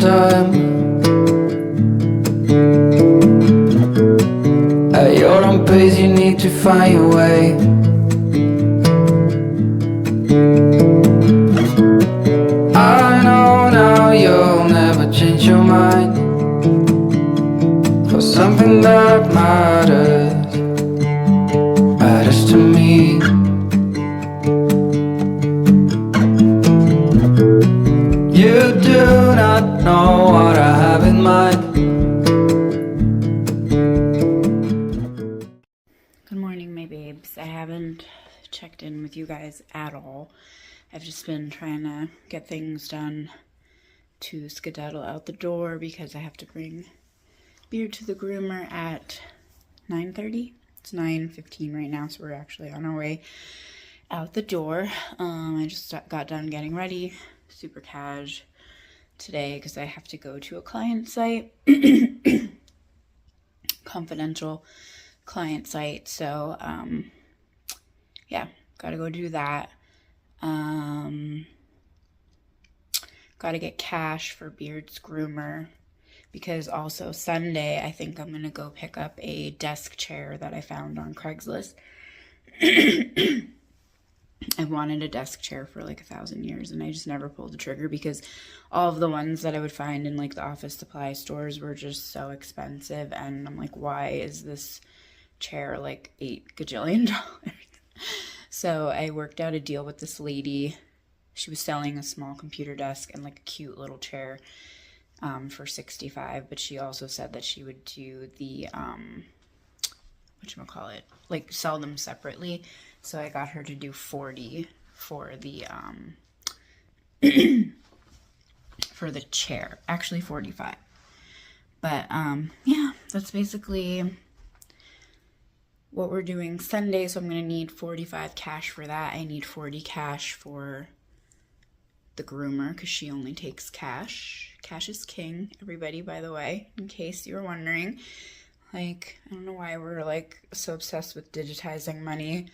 downtime. At your own pace, you need to find your way. I know now you'll never change your mind for something that matters to me. You do not know what I have in mind. Good morning, my babes. I haven't checked in with you guys at all. I've just been trying to get things done to skedaddle out the door because I have to bring Beard to the groomer at 9:30. It's 9:15 right now, so we're actually on our way out the door. I just got done getting ready, super cash today because I have to go to a client site, confidential client site. So yeah, gotta go do that. Gotta get cash for Beard's groomer because also Sunday I think I'm gonna go pick up a desk chair that I found on Craigslist. I've wanted a desk chair for like 1,000 years and I just never pulled the trigger because all of the ones that I would find in like the office supply stores were just so expensive, and I'm like, why is this chair like $8 gajillion? So I worked out a deal with this lady. She was selling a small computer desk and like a cute little chair for $65, but she also said that she would do the whatchamacallit, like sell them separately. So I got her to do $40 for the for the chair. Actually $45. But yeah, that's basically what we're doing Sunday. So I'm gonna need 45 cash for that. I need 40 cash for the groomer because she only takes cash. Cash is king, everybody, by the way, in case you were wondering. Like, I don't know why we're like so obsessed with digitizing money.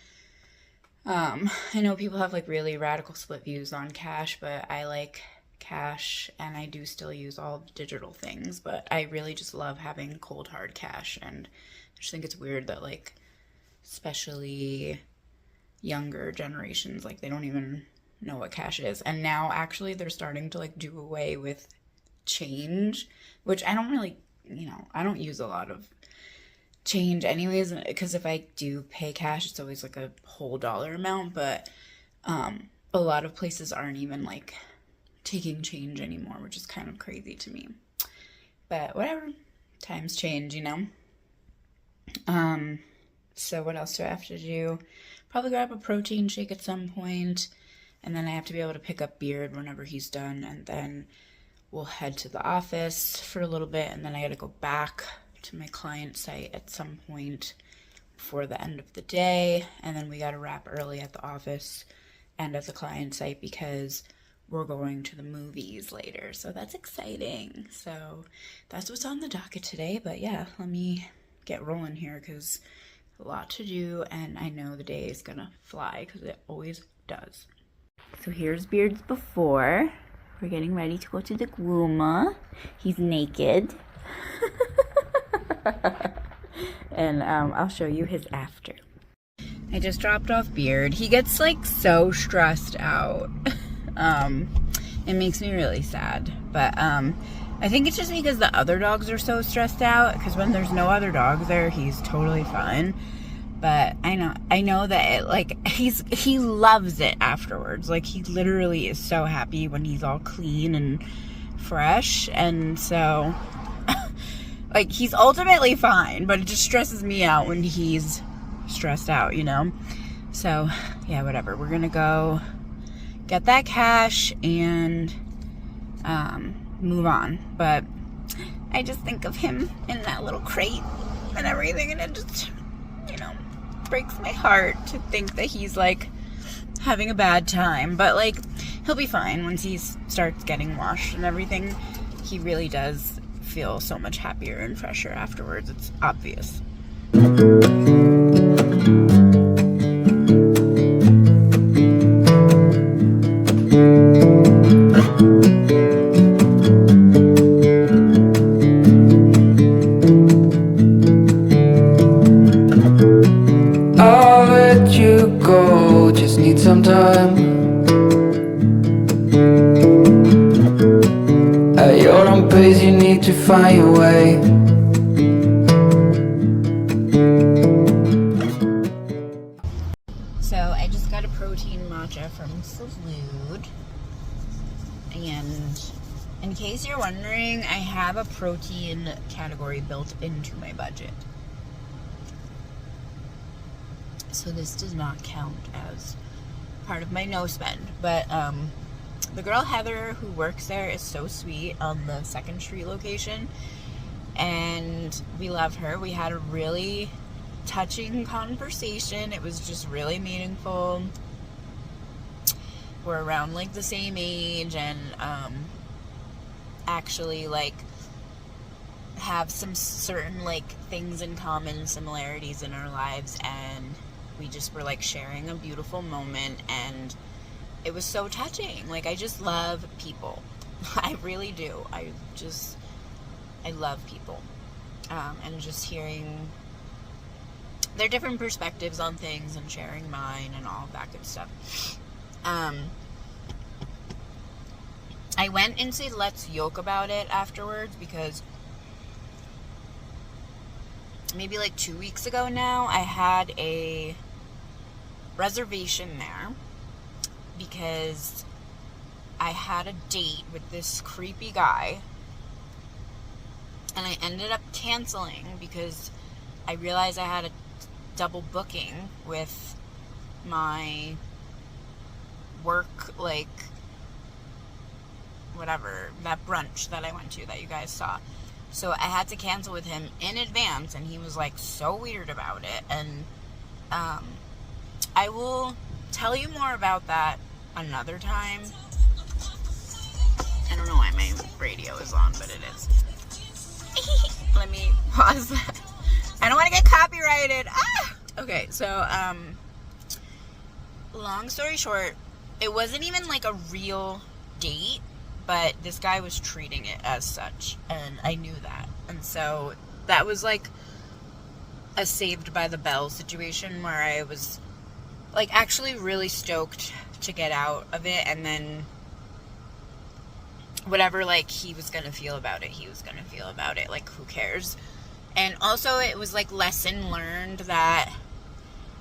I know people have like really radical split views on cash, but I like cash and I do still use all digital things, but I really just love having cold hard cash. And I just think it's weird that like especially younger generations, like they don't even know what cash is. And now actually they're starting to like do away with change, which I don't really, I don't use a lot of change anyways, because if I do pay cash, it's always like a whole dollar amount, but a lot of places aren't even like taking change anymore, which is kind of crazy to me. But whatever, times change, so what else do I have to do? Probably grab a protein shake at some point, and then I have to be able to pick up Beard whenever he's done, and then we'll head to the office for a little bit, and then I gotta go back to my client site at some point before the end of the day, and then we gotta wrap early at the office and at the client site because we're going to the movies later, so that's exciting. So that's what's on the docket today. But yeah, let me get rolling here because a lot to do, and I know the day is gonna fly because it always does. So here's Beard's before. We're getting ready to go to the groomer. He's naked. And I'll show you his after. I just dropped off Beard. He gets like so stressed out. It makes me really sad. But I think it's just because the other dogs are so stressed out, because when there's no other dogs there, he's totally fine. But I know that he loves it afterwards. Like he literally is so happy when he's all clean and fresh, and so like he's ultimately fine, but it just stresses me out when he's stressed out, So yeah, whatever. We're gonna go get that cash and move on. But I just think of him in that little crate and everything, and it just breaks my heart to think that he's like having a bad time. But like he'll be fine once he starts getting washed and everything. He really does feel so much happier and fresher afterwards. It's obvious. time. At your own pace, you need to find your way. So I just got a protein matcha from Salud. And in case you're wondering, I have a protein category built into my budget. So this does not count as part of my no spend. But the girl Heather who works there is so sweet on the 2nd Street location. And we love her. We had a really touching conversation. It was just really meaningful. We're around like the same age, and actually like have some certain like things in common, similarities in our lives, and we just were like sharing a beautiful moment, and it was so touching. Like, I just love people. I really do. I love people. And just hearing their different perspectives on things and sharing mine and all of that good stuff. I went into Let's Yoke About It afterwards because maybe like 2 weeks ago now, I had a reservation there because I had a date with this creepy guy, and I ended up canceling because I realized I had a double booking with my work, like, whatever, that brunch that I went to that you guys saw. So I had to cancel with him in advance, and he was like so weird about it. And I will tell you more about that another time. I don't know why my radio is on, but it is. Let me pause that. I don't want to get copyrighted. Ah! Okay, so long story short, it wasn't even like a real date, but this guy was treating it as such, and I knew that. And so that was like a Saved by the Bell situation where I was like actually really stoked to get out of it, and then whatever like he was gonna feel about it, he was gonna feel about it. Like, who cares? And also it was like lesson learned that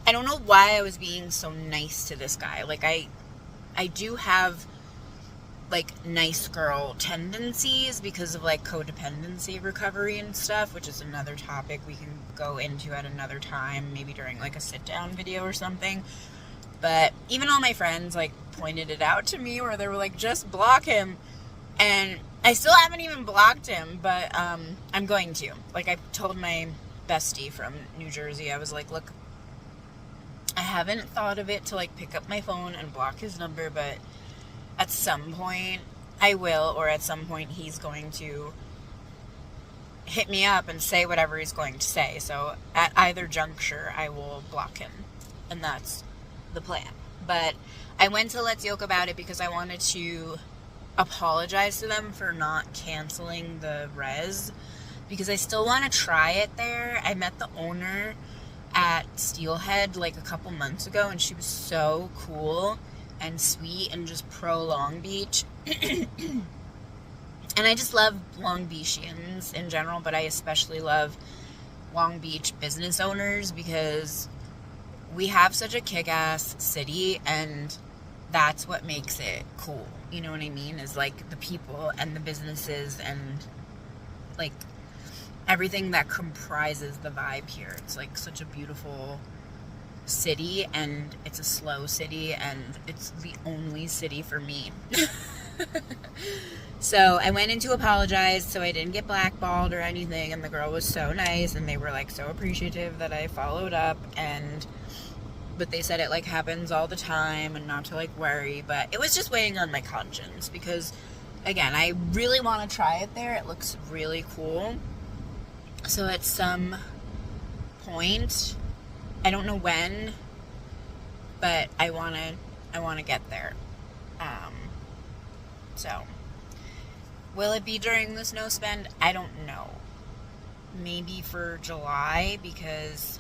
I don't know why I was being so nice to this guy. Like, I do have like nice girl tendencies because of like codependency recovery and stuff, which is another topic we can go into at another time, maybe during like a sit down video or something. But even all my friends like pointed it out to me, where they were like, just block him. And I still haven't even blocked him, but I'm going to. Like, I told my bestie from New Jersey, I was like, look, I haven't thought of it to like pick up my phone and block his number, but at some point I will, or at some point he's going to hit me up and say whatever he's going to say. So at either juncture, I will block him, and that's the plan. But I went to Let's Yoke About It because I wanted to apologize to them for not canceling the res, because I still want to try it there. I met the owner at Steelhead like a couple months ago, and she was so cool and sweet and just pro Long Beach. And I just love Long Beachians in general, but I especially love Long Beach business owners because we have such a kick-ass city, and that's what makes it cool. You know what I mean? Is like the people and the businesses and like everything that comprises the vibe here. It's like such a beautiful city, and it's a slow city, and it's the only city for me. So I went in to apologize so I didn't get blackballed or anything, and the girl was so nice, and they were like so appreciative that I followed up, but they said it like happens all the time and not to like worry, but it was just weighing on my conscience because, again, I really want to try it there. It looks really cool. So at some point, I don't know when, but I want to get there. So will it be during the snow spend? I don't know. Maybe for July, because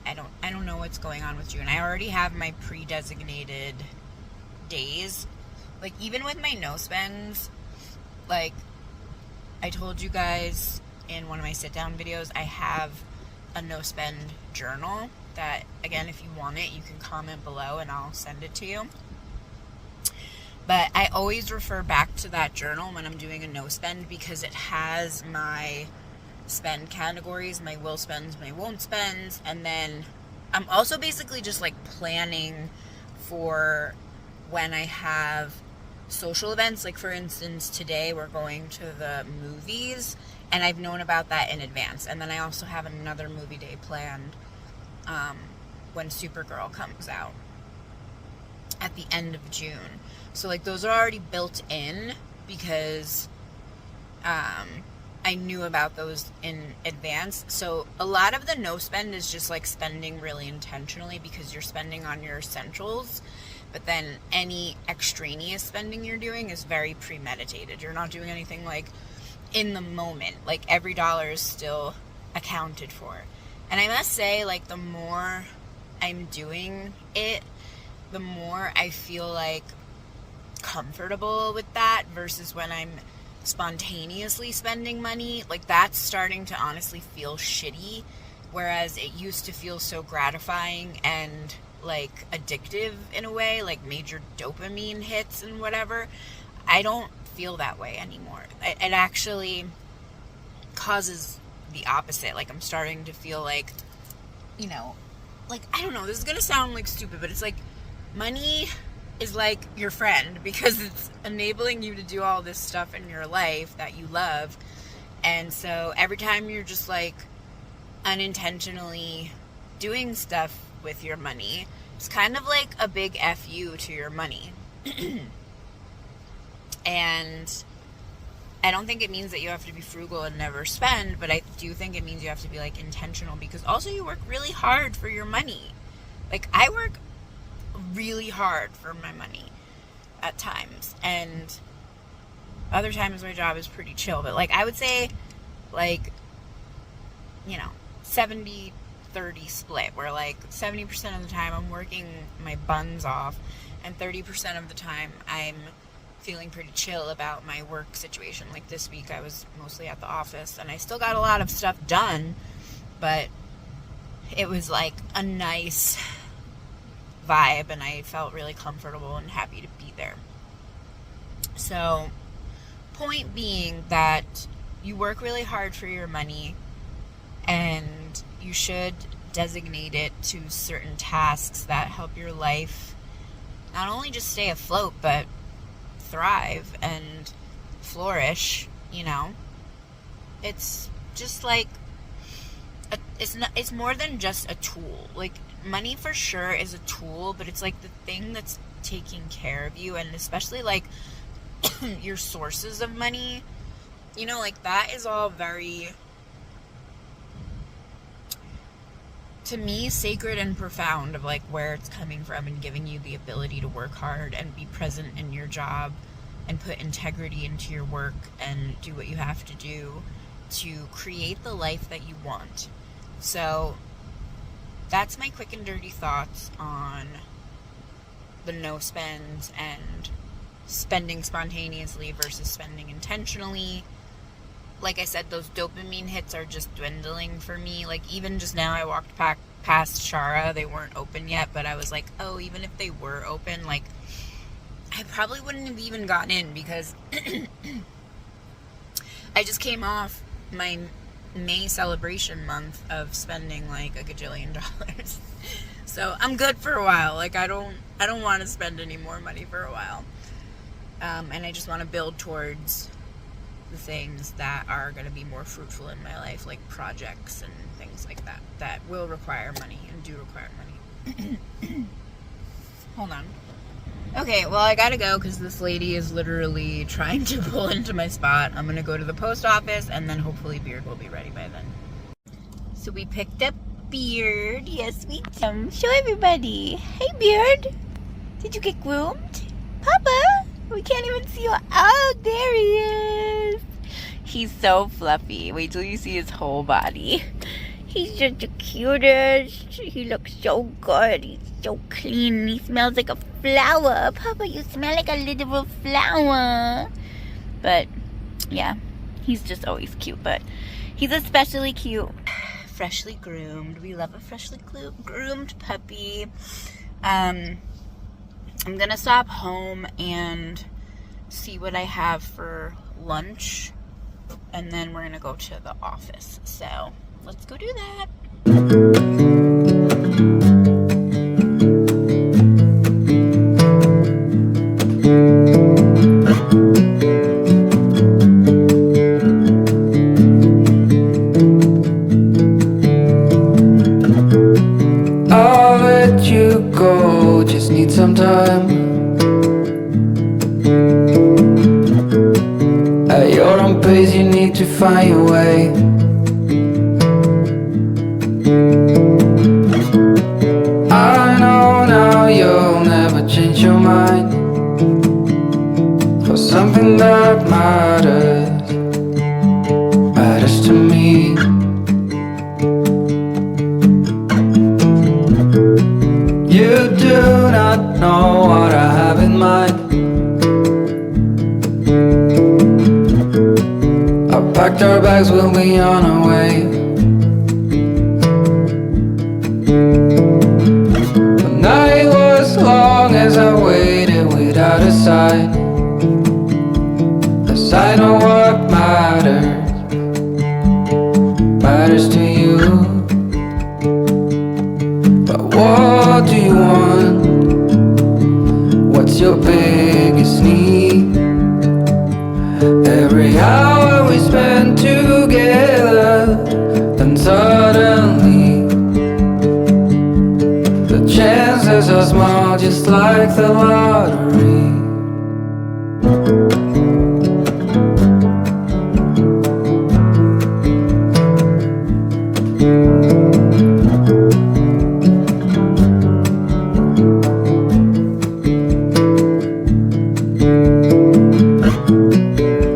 I don't know what's going on with June. I already have my pre-designated days, like even with my no spends, like I told you guys in one of my sit down videos, I have a no spend journal that, again, if you want it, you can comment below and I'll send it to you. But I always refer back to that journal when I'm doing a no spend because it has my spend categories, my will spends, my won't spends, and then I'm also basically just like planning for when I have social events. Like for instance, today we're going to the movies and I've known about that in advance, and then I also have another movie day planned when Supergirl comes out at the end of June. So like those are already built in because I knew about those in advance. So a lot of the no spend is just like spending really intentionally because you're spending on your essentials, but then any extraneous spending you're doing is very premeditated. You're not doing anything like in the moment. Like every dollar is still accounted for. And I must say, like, the more I'm doing it, the more I feel like comfortable with that versus when I'm spontaneously spending money. Like that's starting to honestly feel shitty, whereas it used to feel so gratifying and like addictive in a way, like major dopamine hits and whatever. I don't feel that way anymore. It actually causes the opposite. Like I'm starting to feel like, you know, like, I don't know, this is gonna sound like stupid, but it's like money is like your friend because it's enabling you to do all this stuff in your life that you love. And so every time you're just like unintentionally doing stuff with your money, it's kind of like a big FU to your money. And I don't think it means that you have to be frugal and never spend, but I do think it means you have to be like intentional, because also you work really hard for your money. Like I work really hard for my money at times, and other times my job is pretty chill, but like I would say like, you know, 70-30 split, where like 70% of the time I'm working my buns off and 30% of the time I'm feeling pretty chill about my work situation. Like this week I was mostly at the office and I still got a lot of stuff done, but it was like a nice vibe and I felt really comfortable and happy to be there. So point being that you work really hard for your money and you should designate it to certain tasks that help your life not only just stay afloat but thrive and flourish. You know, it's just like it's more than just a tool. Like money for sure is a tool, but it's like the thing that's taking care of you, and especially like your sources of money, you know, like that is all very, to me, sacred and profound, of like where it's coming from and giving you the ability to work hard and be present in your job and put integrity into your work and do what you have to do to create the life that you want. So that's my quick and dirty thoughts on the no spends and spending spontaneously versus spending intentionally. Like I said, those dopamine hits are just dwindling for me. Like even just now I walked past Shara. They weren't open yet, but I was like, oh, even if they were open, like I probably wouldn't have even gotten in because I just came off my May celebration month of spending like $1 gajillion. So I'm good for a while. Like I don't want to spend any more money for a while. And I just want to build towards the things that are going to be more fruitful in my life, like projects and things like that, that will require money and do require money. Hold on. Okay, well, I gotta go because this lady is literally trying to pull into my spot. I'm gonna go to the post office and then hopefully Beard will be ready by then. So we picked up Beard. Yes, we did. Show everybody. Hey, Beard. Did you get groomed? Papa? We can't even see you. Oh, there he is. He's so fluffy. Wait till you see his whole body. He's just the cutest. He looks so good. He's so clean and he smells like a flower. Papa, you smell like a little flower. But yeah, he's just always cute, but he's especially cute. Freshly groomed. We love a freshly groomed puppy. I'm gonna stop home and see what I have for lunch, and then we're gonna go to the office. So let's go do that. I'll let you go, just need some time. At your own pace, you need to find your way. I know now you'll never change your mind for something that matters to me. You do not know what I have in mind. I packed our bags, we'll be on our way. The night was long as I waited without a sign. 'Cause I know what matters to you. But what do you want? What's your biggest need? Every hour we spend together, then suddenly the chances are small, just like the lottery.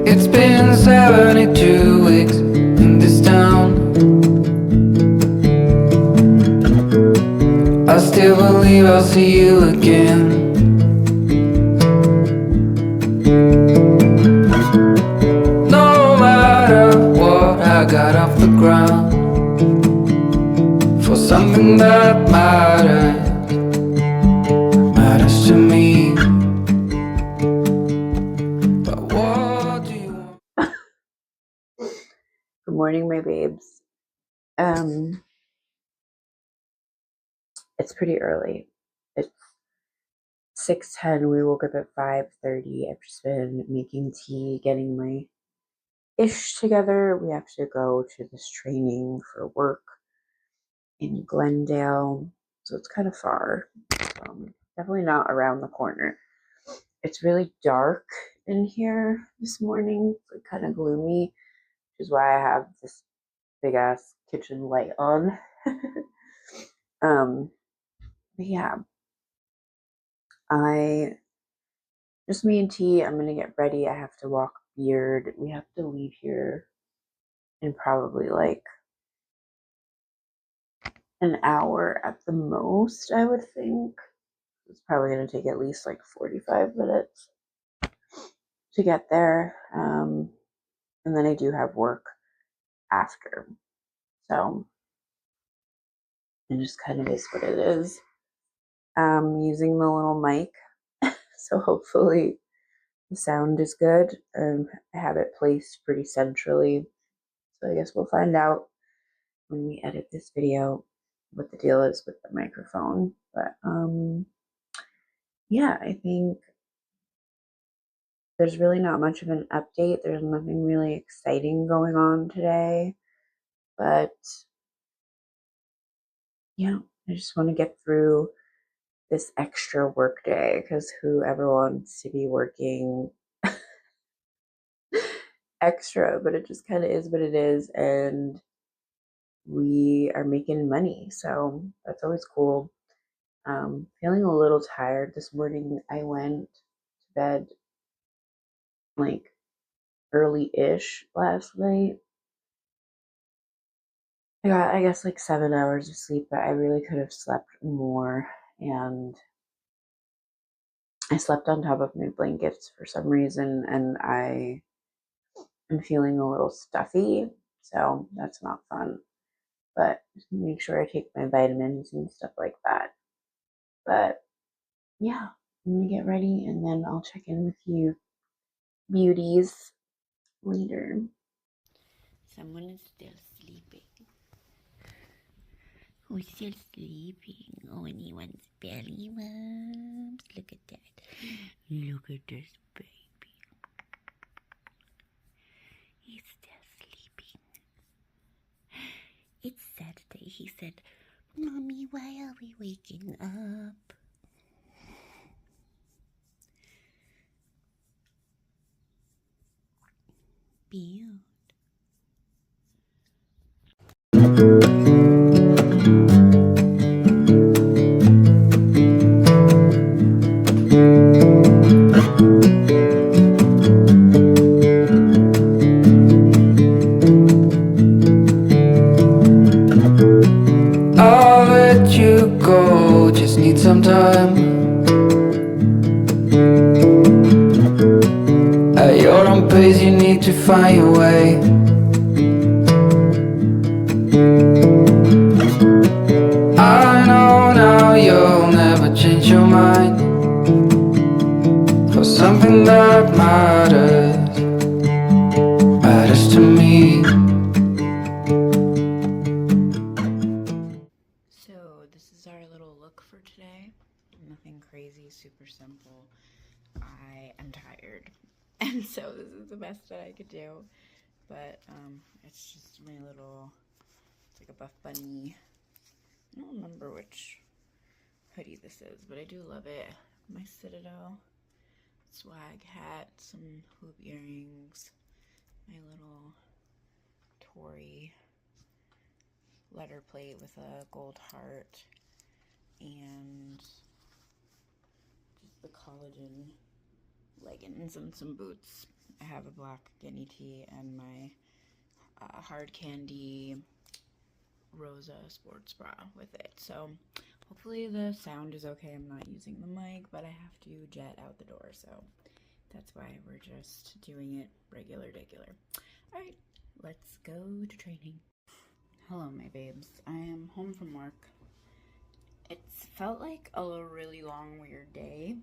It's been 72 weeks in this town. I still believe I'll see you again. No matter what, I got off the ground for something that matters to me. But what do you want? Good morning, my babes. It's pretty early. It's 6:10. We woke up at 5:30. I've just been making tea, getting my ish together. We have to go to this training for work in Glendale, so it's kind of far. Definitely not around the corner. It's really dark in here this morning. It's like kind of gloomy, which is why I have this big ass kitchen light on. But yeah, just me and T. I'm gonna get ready. I have to walk Beard. We have to leave here in probably like an hour at the most, I would think. It's probably gonna take at least like 45 minutes to get there. And then I do have work after. So it just kind of is what it is. Using the little mic. So hopefully the sound is good. I have it placed pretty centrally. So I guess we'll find out when we edit this video what the deal is with the microphone. But yeah, I think there's really not much of an update. There's nothing really exciting going on today. But yeah, I just want to get through this extra work day, because whoever wants to be working extra, but it just kind of is what it is, and we are making money, so that's always cool. Feeling a little tired this morning. I went to bed like early-ish last night. I got, I guess, like 7 hours of sleep, but I really could have slept more. and I slept on top of my blankets for some reason, and I am feeling a little stuffy, so that's not fun. But make sure I take my vitamins and stuff like that. But yeah, I'm gonna get ready and then I'll check in with you beauties later. Someone is still sleeping. Who's still sleeping? Oh, anyone's belly moms. Look at that. Look at this baby. He's still sleeping. It's Saturday. He said, Mommy, why are we waking up? Beaut. I'll let you go, just need some time. At your own pace, you need to find your way. I know now you'll never change your mind for something that matters to me. So this is our little look for today. Nothing crazy, super simple. I am tired, and so this is the best that I could do. But it's just my little, it's like a Buff Bunny. I don't remember which hoodie this is, but I do love it. My Citadel swag hat, some hoop earrings, my little Tory letter plate with a gold heart, and just the collagen leggings and some boots. I have a black guinea tee and my hard candy Rosa sports bra with it. So hopefully the sound is okay. I'm not using the mic, but I have to jet out the door, so that's why we're just doing it regular. Alright, let's go to training. Hello, my babes. I am home from work. It's felt like a really long, weird day.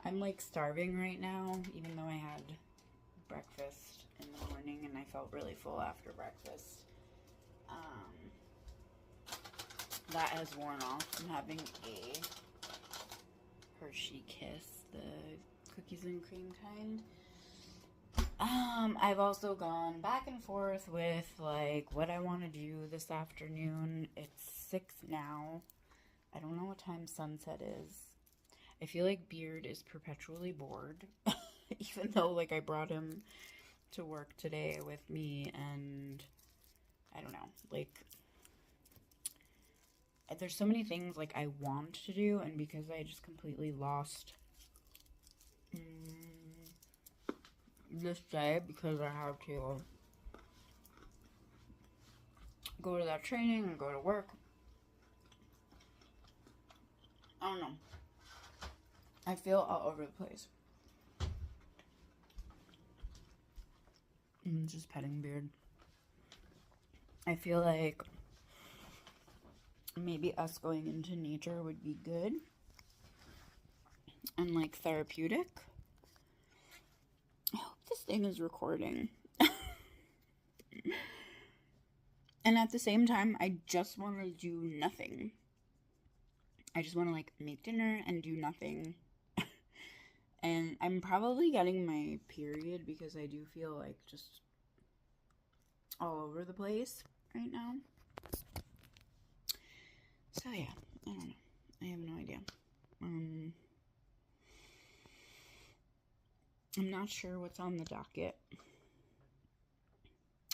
I'm like starving right now, even though I had breakfast in the morning and I felt really full after breakfast. That has worn off. I'm having a Hershey Kiss, the cookies and cream kind. I've also gone back and forth with like what I want to do this afternoon. It's 6 now. I don't know what time sunset is. I feel like Beard is perpetually bored, even though like I brought him to work today with me, and I don't know, like there's so many things like I want to do, and because I just completely lost this day because I have to go to that training and go to work. I don't know. I feel all over the place. I'm just petting Beard. I feel like maybe us going into nature would be good and like therapeutic. I hope this thing is recording. And at the same time, I just want to do nothing. I just want to like make dinner and do nothing. And I'm probably getting my period because I do feel like just all over the place right now. So yeah, I don't know. I have no idea. I'm not sure what's on the docket.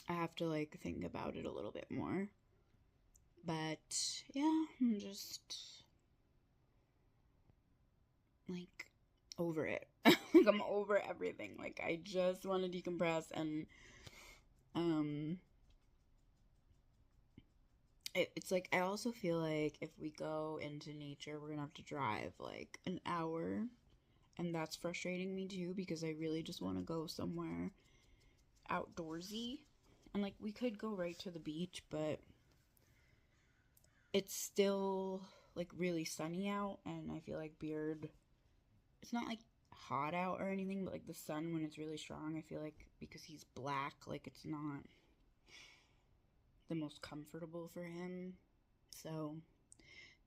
I have to like think about it a little bit more. But yeah, I'm just like over it. Like I'm over everything. Like I just want to decompress, and it's like I also feel like if we go into nature, we're gonna have to drive like an hour, and that's frustrating me too because I really just want to go somewhere outdoorsy. And like we could go right to the beach, but it's still like really sunny out, and I feel like Beard, it's not like hot out or anything, but like the sun when it's really strong, I feel like because he's black, like it's not the most comfortable for him. So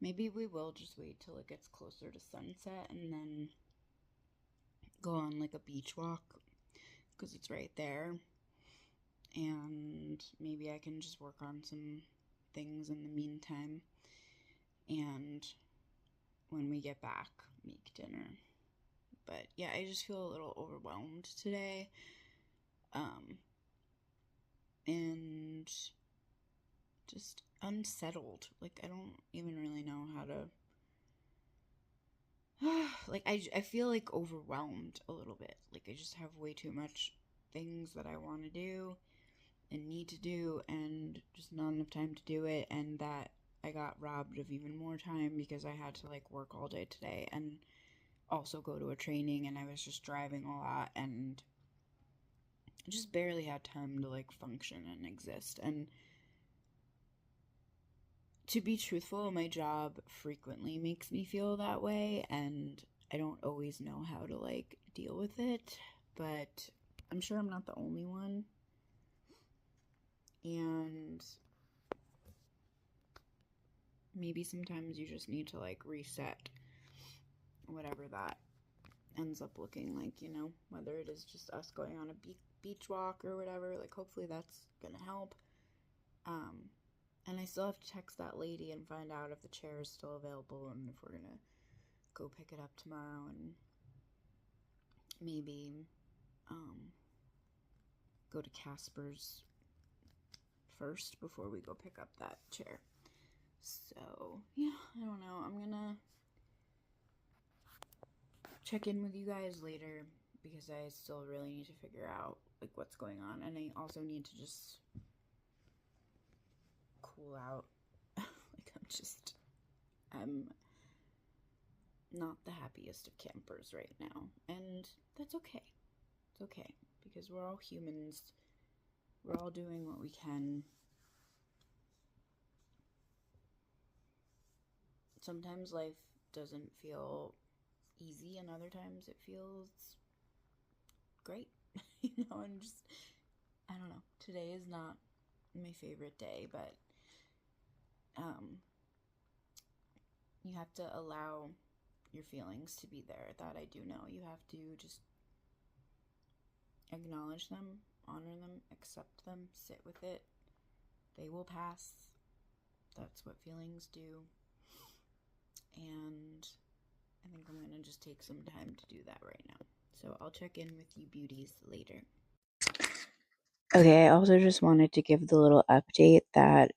maybe we will just wait till it gets closer to sunset and then go on like a beach walk because it's right there. And maybe I can just work on some things in the meantime. And when we get back, make dinner. But yeah, I just feel a little overwhelmed today. And just unsettled. Like, I don't even really know how to. Like, I feel like overwhelmed a little bit. Like, I just have way too much things that I want to do and need to do, and just not enough time to do it. And that I got robbed of even more time because I had to, like, work all day today and also go to a training, and I was just driving a lot and just barely had time to, like, function and exist. And to be truthful, my job frequently makes me feel that way, and I don't always know how to like deal with it, but I'm sure I'm not the only one. And maybe sometimes you just need to like reset whatever that ends up looking like, you know, whether it is just us going on a beach walk or whatever. Like, hopefully that's gonna help. And I still have to text that lady and find out if the chair is still available and if we're gonna go pick it up tomorrow, and maybe go to Casper's first before we go pick up that chair. So, yeah, I don't know. I'm gonna check in with you guys later because I still really need to figure out like what's going on, and I also need to just cool out. Like, I'm not the happiest of campers right now, and that's okay. It's okay because we're all humans. We're all doing what we can. Sometimes life doesn't feel easy, and other times it feels great. You know, and just, I don't know. Today is not my favorite day, but you have to allow your feelings to be there. That I do know. You have to just acknowledge them, honor them, accept them, sit with it. They will pass. That's what feelings do. And I think I'm going to just take some time to do that right now. So I'll check in with you beauties later. Okay, I also just wanted to give the little update that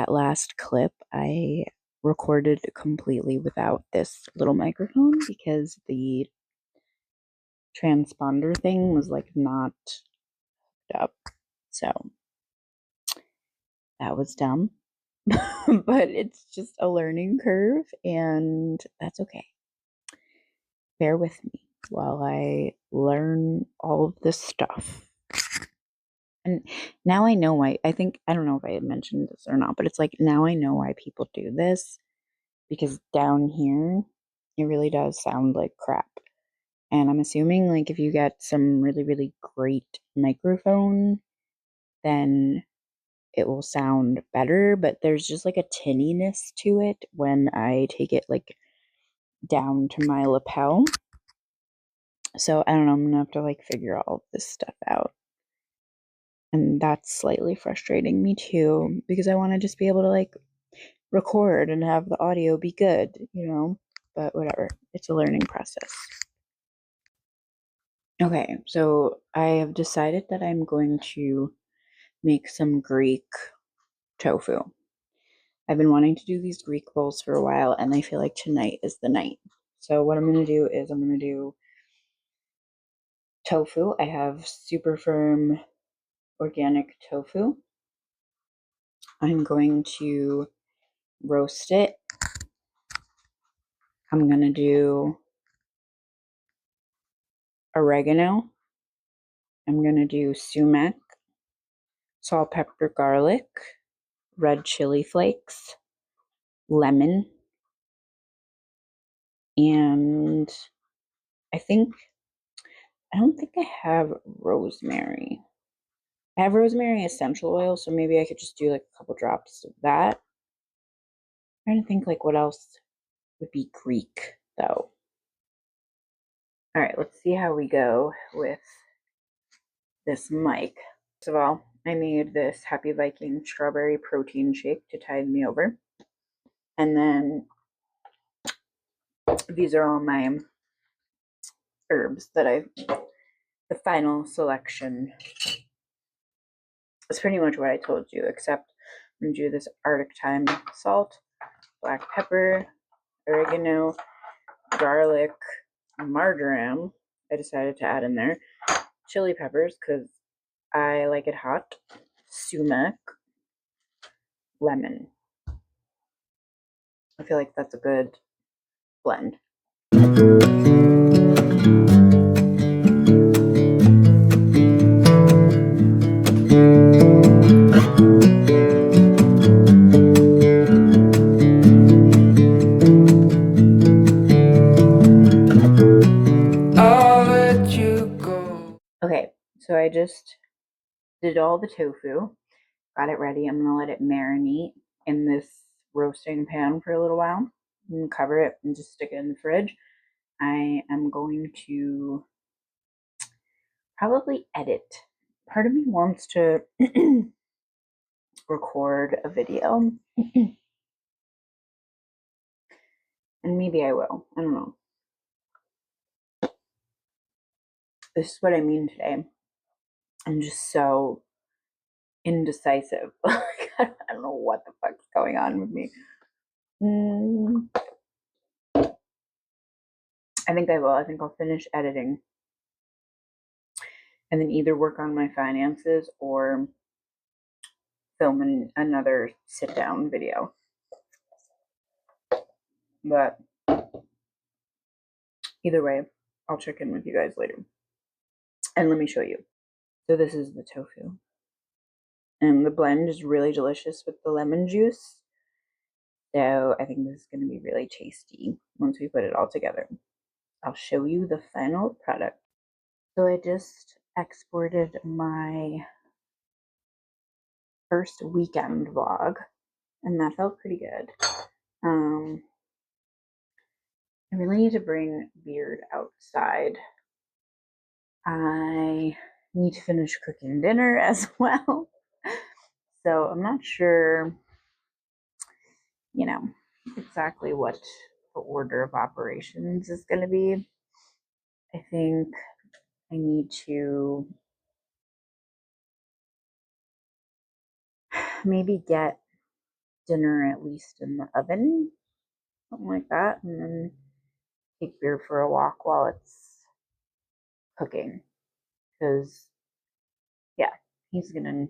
last clip I recorded completely without this little microphone because the transponder thing was like not hooked up. So that was dumb. But it's just a learning curve, and that's okay. Bear with me while I learn all of this stuff. And now I know why. I think, I don't know if I had mentioned this or not, but it's like now I know why people do this, because down here it really does sound like crap. And I'm assuming like if you get some really, really great microphone, then it will sound better, but there's just like a tinniness to it when I take it like down to my lapel. So I don't know, I'm gonna have to like figure all of this stuff out. And that's slightly frustrating me too, because I want to just be able to like record and have the audio be good, you know? But whatever, it's a learning process. Okay, so I have decided that I'm going to make some Greek tofu. I've been wanting to do these Greek bowls for a while, and I feel like tonight is the night. So what I'm going to do is I'm going to do tofu. I have super firm organic tofu. I'm going to roast it. I'm going to do oregano. I'm going to do sumac, salt, pepper, garlic, red chili flakes, lemon, and I don't think I have rosemary. I have rosemary essential oil, so maybe I could just do like a couple drops of that. I'm trying to think like what else would be Greek though. All right, let's see how we go with this mic. First of all, I made this Happy Viking strawberry protein shake to tide me over. And then these are all my herbs that the final selection is pretty much what I told you, except I'm going to do this Arctic thyme salt, black pepper, oregano, garlic, marjoram. I decided to add in there chili peppers because I like it hot, sumac, lemon. I feel like that's a good blend. I'll let you go. Okay, so I just did all the tofu, got it ready. I'm gonna let it marinate in this roasting pan for a little while and cover it and just stick it in the fridge. I am going to probably edit. Part of me wants to record a video and maybe I will. I don't know. This is what I mean today. I'm just so indecisive. I don't know what the fuck's going on with me. I think I will. I think I'll finish editing and then either work on my finances or film another sit down video. But either way, I'll check in with you guys later. And let me show you. So this is the tofu. And the blend is really delicious with the lemon juice. So I think this is going to be really tasty once we put it all together. I'll show you the final product. So I just exported my first weekend vlog and that felt pretty good. I really need to bring Beard outside. I need to finish cooking dinner as well. So I'm not sure, exactly what the order of operations is going to be. I think I need to maybe get dinner at least in the oven, something like that, and then take Beard for a walk while it's cooking, because he's gonna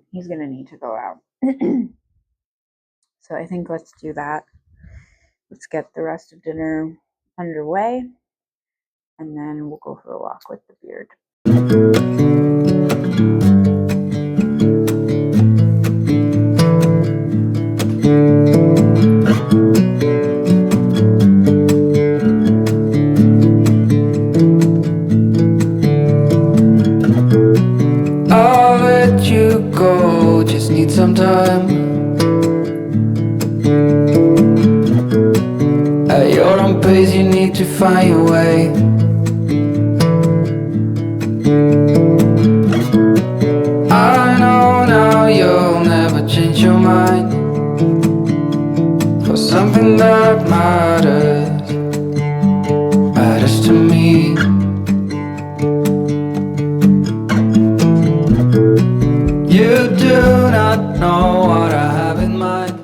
need to go out. So I think let's do that. Let's get the rest of dinner underway, and then we'll go for a walk with the Beard. I'll let you go, just need some time. At your own pace, you need to find your way. I know now you'll never change your mind for something that matters to me. You do not know what I have in mind.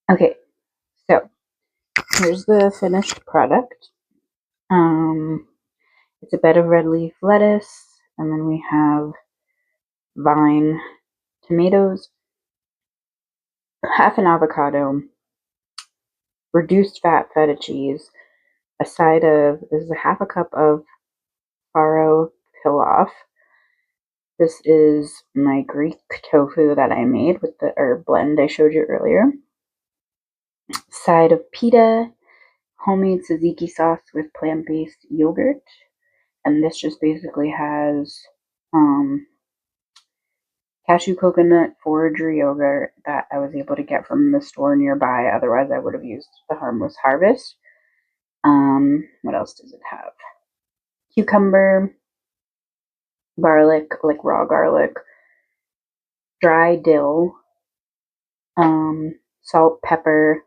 Okay, so here's the finished product. It's a bed of red leaf lettuce, and then we have vine tomatoes, half an avocado, reduced fat feta cheese, a side of, this is a half a cup of farro pilaf. This is my Greek tofu that I made with the herb blend I showed you earlier. Side of pita, homemade tzatziki sauce with plant-based yogurt. And this just basically has cashew coconut forager yogurt that I was able to get from the store nearby. Otherwise, I would have used the Harmless Harvest. What else does it have? Cucumber, garlic, like raw garlic, dry dill, salt, pepper,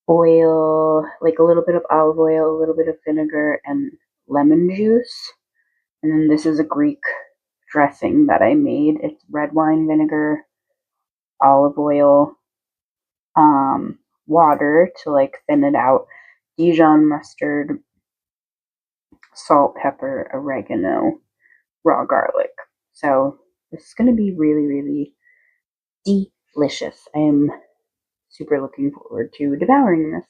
oil, like a little bit of olive oil, a little bit of vinegar, and lemon juice. And then this is a Greek dressing that I made. It's red wine vinegar, olive oil, water to like thin it out, Dijon mustard, salt, pepper, oregano, raw garlic. So this is going to be really, really delicious. I am super looking forward to devouring this.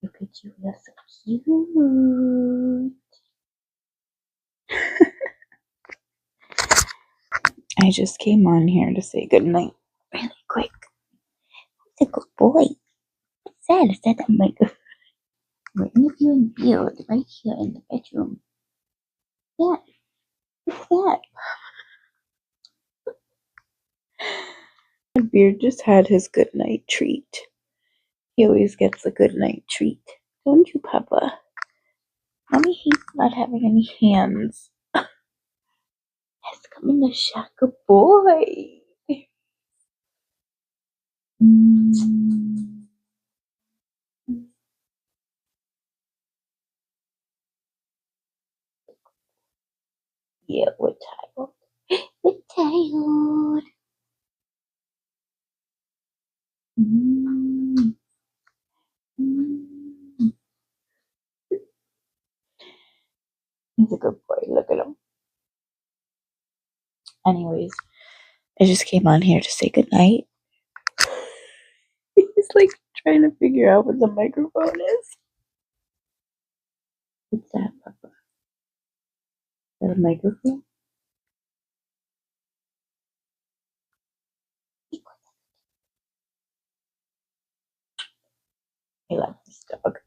Look at you, you're so cute. I just came on here to say goodnight really quick. It's a good boy. What's that? Is that a microphone? We're in the field right here in the bedroom. Yeah. What's that? Beard just had his good night treat. He always gets a good night treat. Don't you, Papa? Mommy hates not having any hands. Let's come in the shack, good boy. Yeah, we're tired. We're tired. He's a good boy. Look at him. Anyways, I just came on here to say goodnight. He's like trying to figure out what the microphone is. What's that, Papa? Is that a microphone? I love this dog.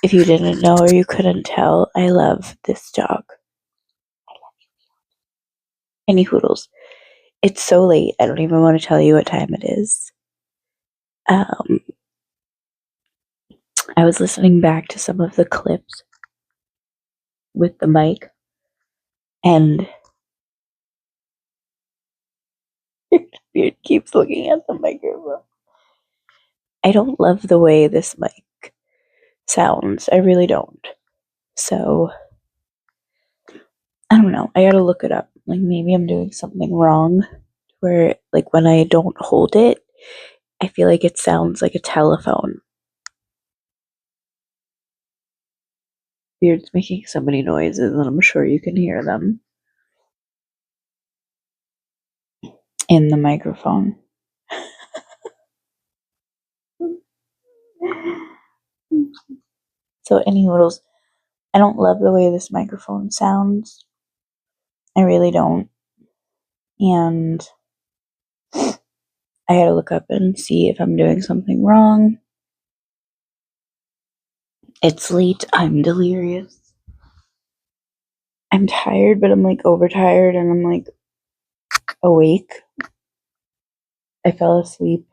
If you didn't know or you couldn't tell, I love this dog. I love you. Any hoodles. It's so late. I don't even want to tell you what time it is. I was listening back to some of the clips with the mic, and Beard keeps looking at the microphone. I don't love the way this mic sounds. I really don't. So, I don't know. I gotta look it up. Like, maybe I'm doing something wrong where, like, when I don't hold it, I feel like it sounds like a telephone. Beard's making so many noises, and I'm sure you can hear them in the microphone. So, any littles, I don't love the way this microphone sounds. I really don't. And I gotta look up and see if I'm doing something wrong. It's late. I'm delirious. I'm tired, but I'm like overtired and I'm like awake. I fell asleep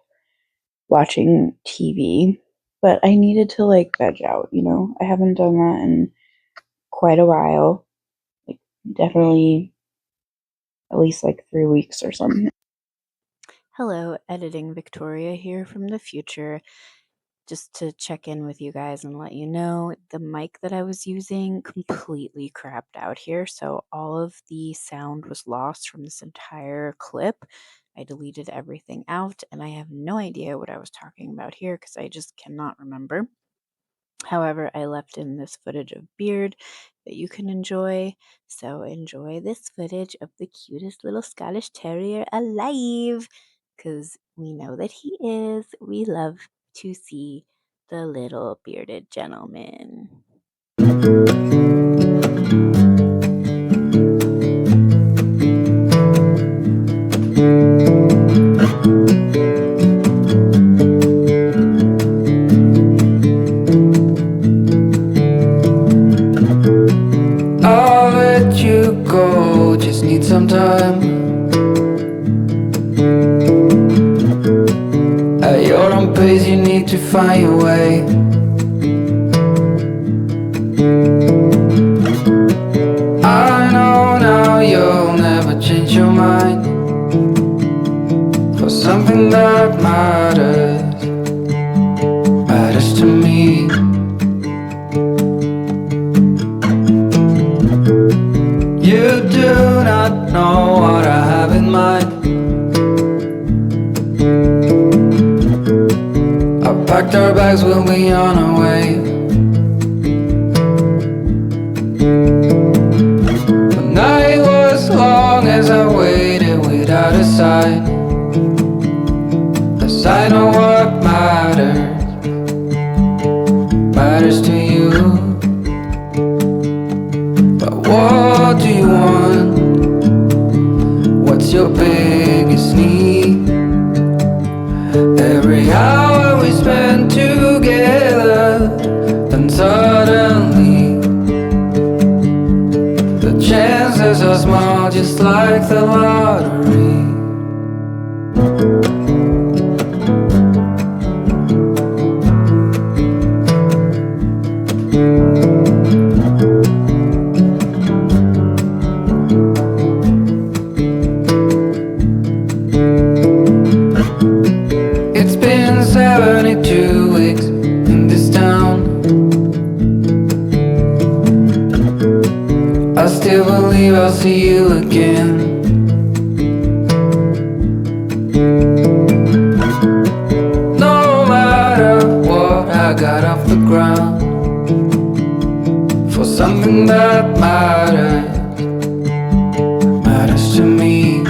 watching TV, but I needed to like veg out, you know? I haven't done that in quite a while. Like, definitely at least like 3 weeks or something. Hello, editing Victoria here from the future. Just to check in with you guys and let you know, the mic that I was using completely crapped out here, so all of the sound was lost from this entire clip. I deleted everything out, and I have no idea what I was talking about here because I just cannot remember. However, I left in this footage of Beard that you can enjoy. So enjoy this footage of the cutest little Scottish Terrier alive, because we know that he is. We love to see the little bearded gentleman. I'll let you go, just need some time. At your own pace, you need to find your way. I know now you'll never change your mind for something that matters to me. You do not know what I have in mind. I packed our bags, we'll be on our way. The night was long as I waited without a sign. 'Cause I know what matters to you. But what do you want? What's your biggest need? Every hour we spend together, then suddenly the chances are small, just like the lottery. It's been 72 weeks in this town. I still believe I'll see you again. No matter what, I got off the ground for something that matters to me.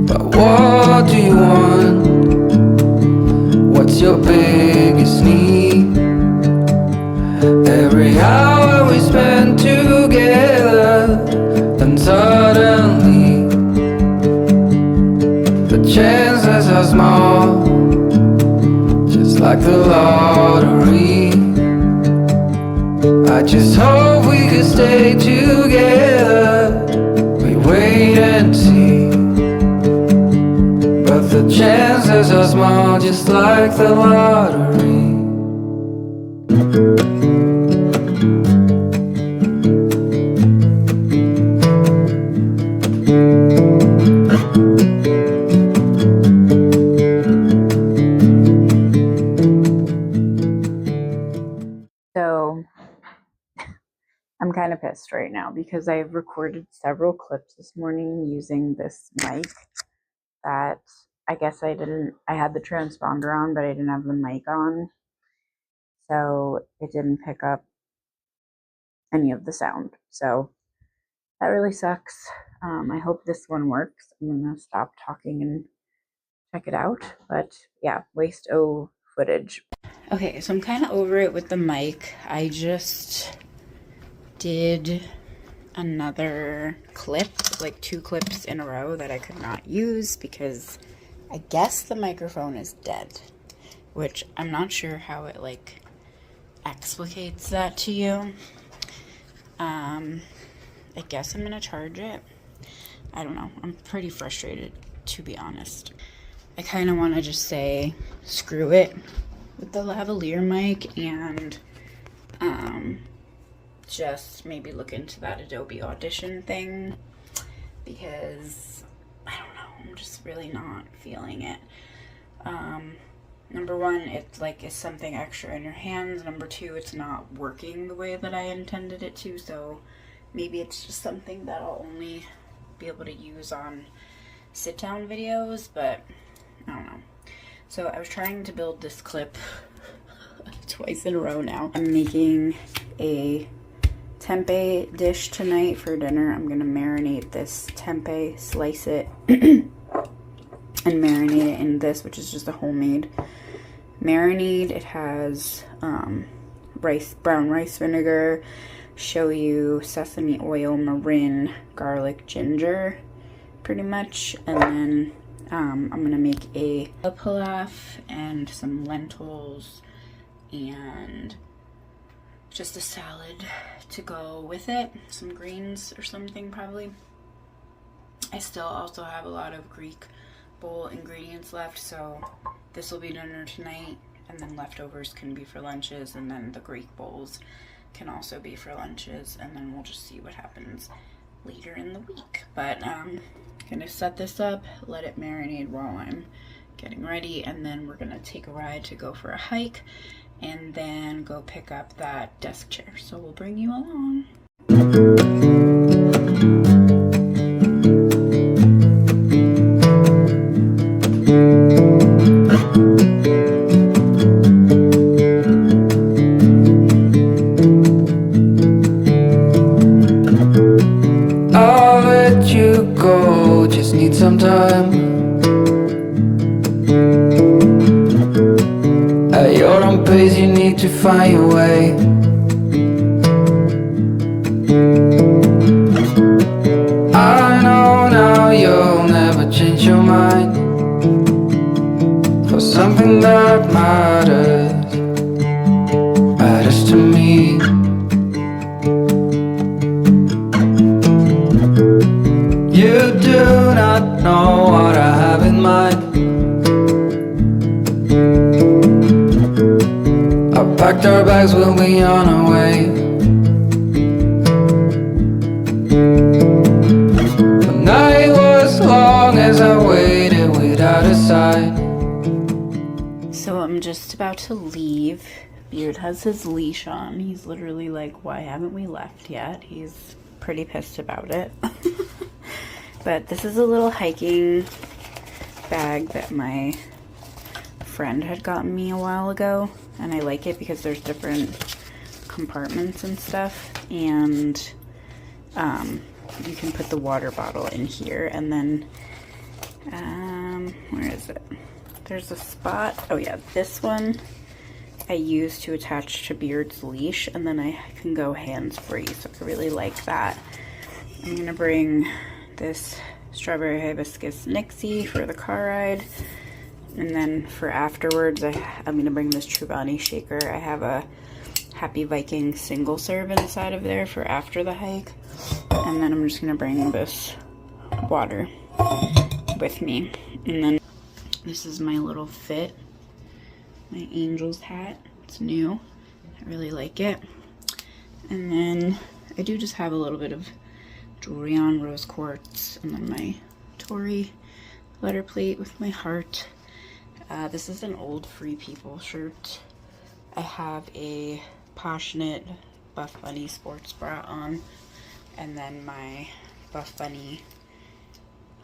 But what do you want? What's your biggest need? Every hour we spend together, then suddenly the chances are small, just like the lottery. I just hope we could stay together. We wait and see, but the chances are small, just like the lottery. So I'm kind of pissed right now because I've recorded several clips this morning using this mic that I guess I had the transponder on, but I didn't have the mic on. So it didn't pick up any of the sound. So that really sucks. I hope this one works. I'm going to stop talking and check it out. But yeah, waste O footage. Okay, so I'm kind of over it with the mic. I just did another clip, like 2 clips in a row that I could not use because I guess the microphone is dead, which I'm not sure how it like explicates that to you. I guess I'm gonna charge it. I don't know. I'm pretty frustrated, to be honest. I kind of want to just say screw it with the lavalier mic and just maybe look into that Adobe Audition thing because I don't know, I'm just really not feeling it. Number one, it's like it's something extra in your hands. Number two, it's not working the way that I intended it to, so maybe it's just something that I'll only be able to use on sit-down videos, but I don't know. So I was trying to build this clip twice in a row now. I'm making a tempeh dish tonight for dinner. I'm gonna marinate this tempeh, slice it, and marinate it in this, which is just a homemade marinade. It has brown rice vinegar, shoyu, sesame oil, marin, garlic, ginger, pretty much. And then I'm gonna make a pilaf and some lentils and just a salad to go with it, some greens or something probably. I still also have a lot of Greek bowl ingredients left, so this will be dinner tonight, and then leftovers can be for lunches, and then the Greek bowls can also be for lunches, and then we'll just see what happens later in the week. But I'm gonna set this up, let it marinate while I'm getting ready, and then we're gonna take a ride to go for a hike and then go pick up that desk chair. So we'll bring you along. I'll let you go, just need some time. At your own pace, you need to find your way. I know now you'll never change your mind for something that matters to me. You do not know what I have in mind. Packed our bags, we'll be on our way. The night was long as I waited without a sign. So I'm just about to leave. Beard has his leash on. He's literally like, why haven't we left yet? He's pretty pissed about it. But this is a little hiking bag that my friend had gotten me a while ago, and I like it because there's different compartments and stuff, and you can put the water bottle in here, and then where is it? There's a spot. Oh yeah, this one I use to attach to Beard's leash, and then I can go hands-free, so I really like that. I'm gonna bring this strawberry hibiscus Nixie for the car ride. And then for afterwards, I'm going to bring this Chobani shaker. I have a Happy Viking single serve inside of there for after the hike. And then I'm just going to bring this water with me. And then this is my little fit, my angel's hat. It's new. I really like it. And then I do just have a little bit of jewelry on, rose quartz, and then my Tory letter plate with my heart. This is an old Free People shirt. I have a Passionate Buff Bunny sports bra on, and then my Buff Bunny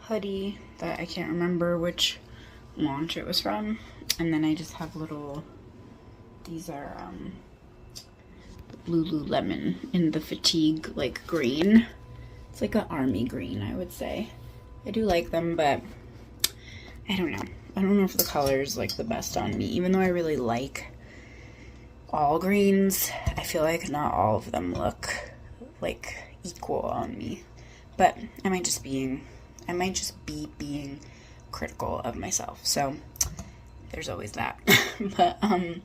hoodie that I can't remember which launch it was from. And then I just have little, these are Lululemon in the fatigue like green. It's like an army green, I would say. I do like them, but I don't know. I don't know if the color is like the best on me. Even though I really like all greens, I feel like not all of them look like equal on me. But I might just be being critical of myself. So there's always that. But I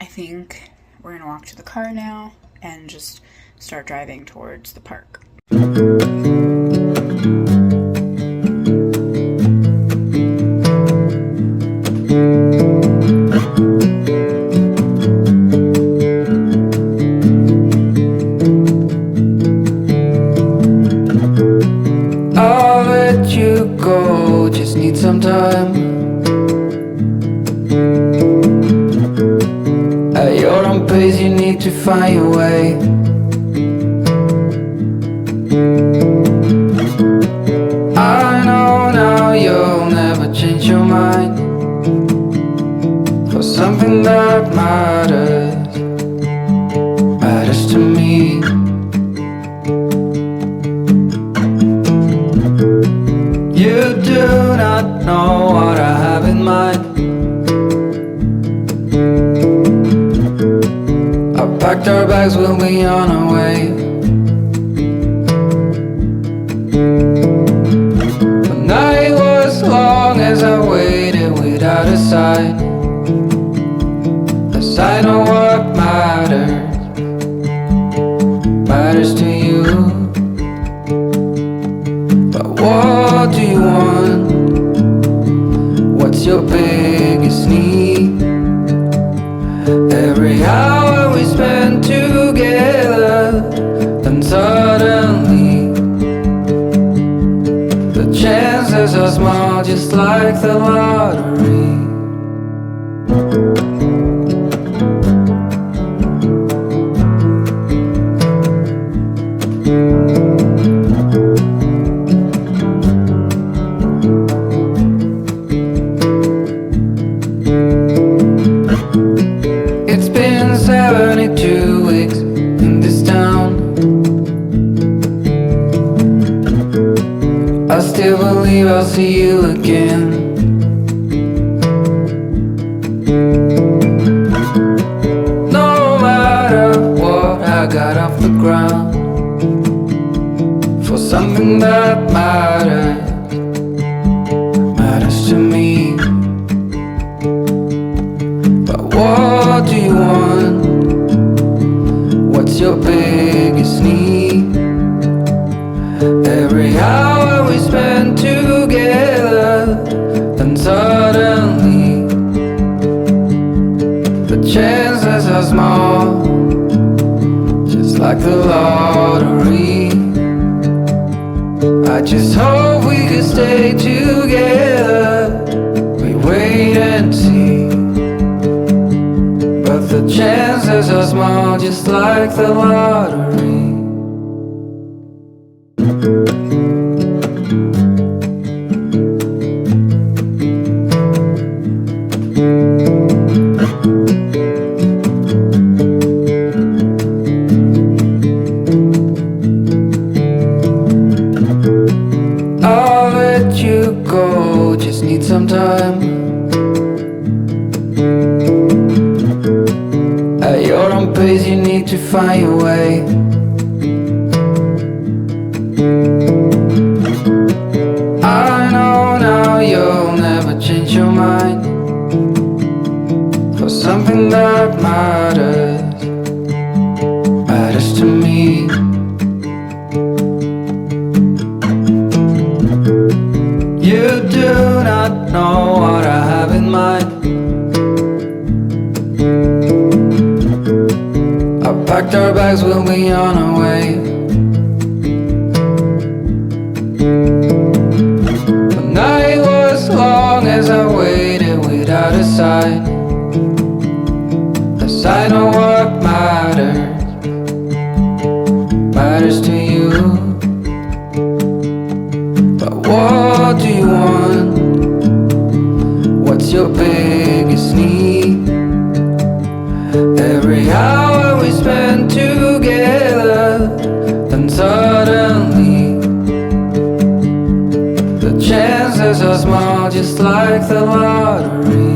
think we're gonna walk to the car now and just start driving towards the park. I'll let you go, just need some time. At your own pace, you need to find your way. I know now you'll never change your mind for something that matters matters to me. You do not know what I have in mind. I packed our bags, we'll be on our way. The night was long as I waited without a sign. 'Cause I know what matters to you. But what do you want? What's your biggest need? Every hour we spend together, then suddenly the chances are small, just like the lottery. It's been 72 weeks in this town. I still believe I'll see you again. No matter what, I got off the ground for something that matters to me. But what do you want? What's your biggest need? Every hour we spend together, then suddenly the chances are small, just like the lottery. I just hope we could stay together. We wait and see, but the chances are small, just like the lottery. I'll let you go, just need some time. At your own pace, you need to find your way. I know now you'll never change your mind for something that matters to me. You do not know what I have in mind. I packed our bags, we'll be on our way. The night was long as I waited without a sign. 'Cause I know what matters to you. But what do you want? What's your biggest need? Every hour we spend together, then suddenly the chances are small, just like the lottery.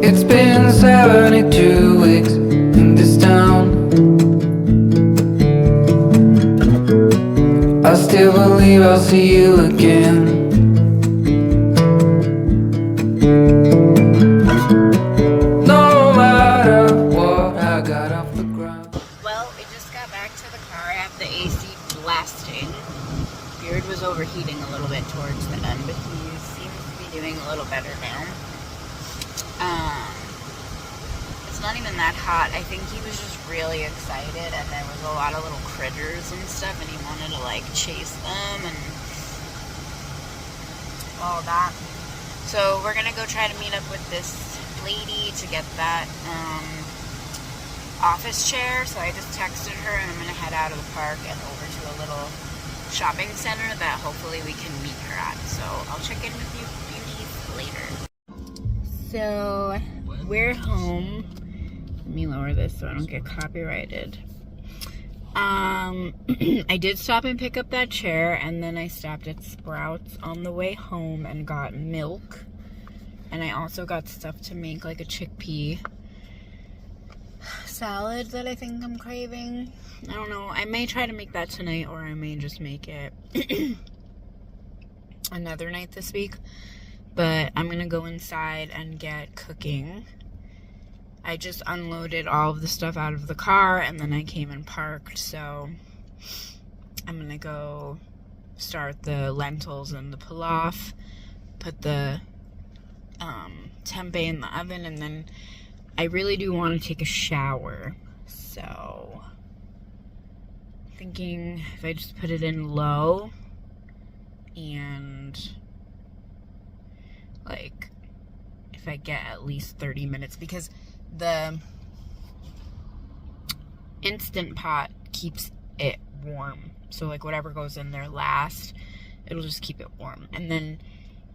It's been 72 weeks in this town. I still believe I'll see you again. No matter what, I got off the ground. Well, we just got back to the car. I have the AC blasting. Beard was overheating a little bit towards the end, but he seems to be doing a little better now. It's not even that hot. I think he was just really excited, and there was a lot of little critters and stuff, and he wanted to like chase them and all that. So we're gonna go try to meet up with this lady to get that office chair, so I just texted her and I'm gonna head out of the park and over to a little shopping center that hopefully we can meet her at. So I'll check in with you beauties later. So we're home. Let me lower this so I don't get copyrighted. I did stop and pick up that chair, and then I stopped at Sprouts on the way home and got milk. And I also got stuff to make, like a chickpea salad that I think I'm craving. I don't know. I may try to make that tonight, or I may just make it another night this week. But I'm gonna go inside and get cooking. I just unloaded all of the stuff out of the car, and then I came and parked, so I'm gonna go start the lentils and the pilaf, put the tempeh in the oven, and then I really do want to take a shower, so thinking if I just put it in low and like if I get at least 30 minutes, because the Instant Pot keeps it warm, so like whatever goes in there last, it'll just keep it warm. And then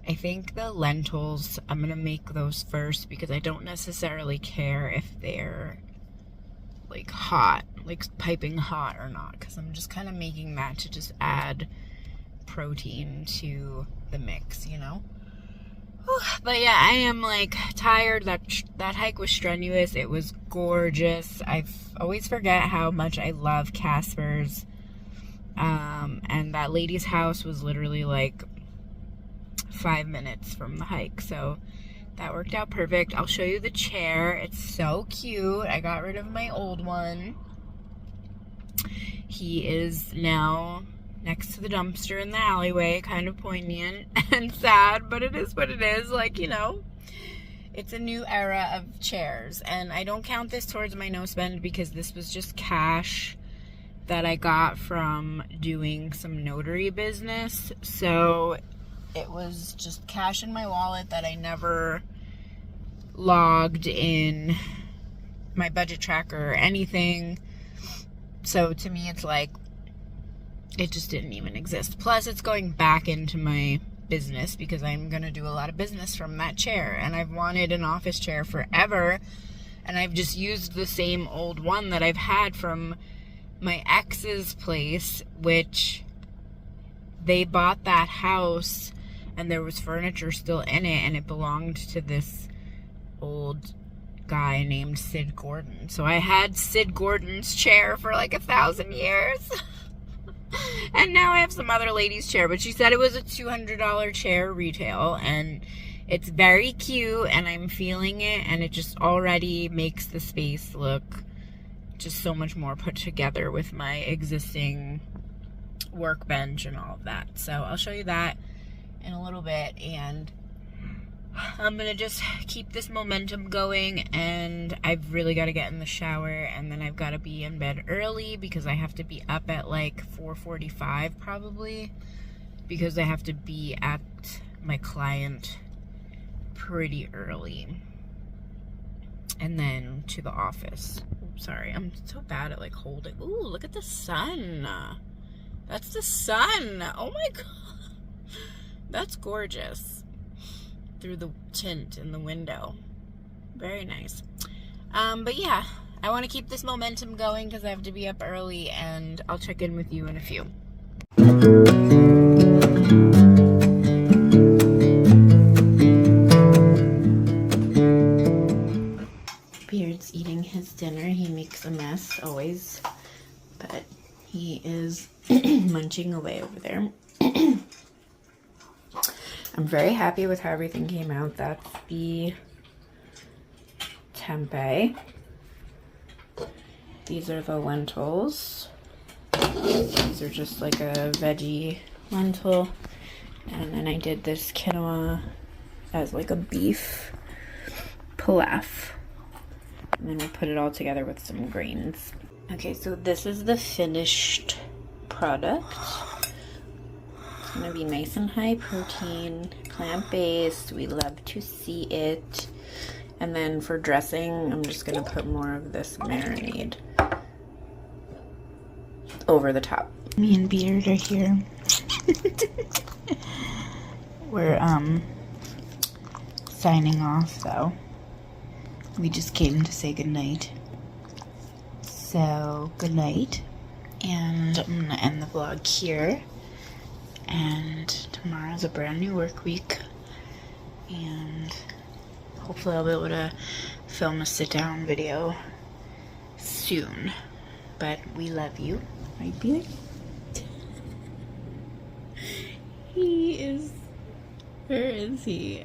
I think the lentils, I'm gonna make those first because I don't necessarily care if they're like hot, like piping hot or not, because I'm just kind of making that to just add protein to the mix, you know. But yeah, I am like tired. That hike was strenuous. It was gorgeous. I always forget how much I love Casper's. And that lady's house was literally like 5 minutes from the hike, so that worked out perfect. I'll show you the chair. It's so cute. I got rid of my old one. He is now next to the dumpster in the alleyway. Kind of poignant and sad, but it is what it is. Like, you know, it's a new era of chairs, and I don't count this towards my no spend because this was just cash that I got from doing some notary business. So it was just cash in my wallet that I never logged in my budget tracker or anything. So to me, it's like, it just didn't even exist. Plus, it's going back into my business because I'm going to do a lot of business from that chair. And I've wanted an office chair forever. And I've just used the same old one that I've had from my ex's place, which they bought that house and there was furniture still in it, and it belonged to this old guy named Sid Gordon. So I had Sid Gordon's chair for like 1,000 years. And now I have some other lady's chair, but she said it was a $200 chair retail, and it's very cute, and I'm feeling it, and it just already makes the space look just so much more put together with my existing workbench and all of that. So I'll show you that in a little bit, and I'm gonna just keep this momentum going, and I've really got to get in the shower, and then I've got to be in bed early because I have to be up at like 4:45 probably, because I have to be at my client pretty early, and then to the office. Oops, sorry, I'm so bad at like holding. Ooh, look at the sun. That's the sun. Oh my god, that's gorgeous through the tint in the window. Very nice. But yeah, I want to keep this momentum going because I have to be up early, and I'll check in with you in a few. Beard's eating his dinner. He makes a mess always, but he is munching away over there. I'm very happy with how everything came out. That's the tempeh. These are the lentils. These are just like a veggie lentil. And then I did this quinoa as like a beef pilaf. And then we put it all together with some grains. Okay, so this is the finished product. It's gonna be nice and high protein, plant-based. We love to see it. And then for dressing, I'm just gonna put more of this marinade over the top. Me and Beard are here. We're signing off, so we just came to say goodnight. So good night, and I'm gonna end the vlog here. And tomorrow's a brand new work week, and hopefully I'll be able to film a sit-down video soon. But we love you, right, Beard? He is. Where is he?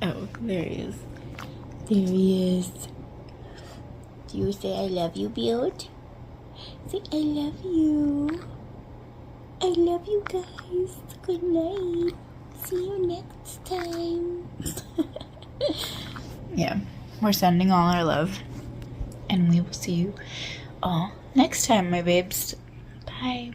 Oh, there he is. There he is. Do you say I love you, Beard? Say I love you. I love you guys. Good night. See you next time. Yeah, we're sending all our love. And we will see you all next time, my babes. Bye.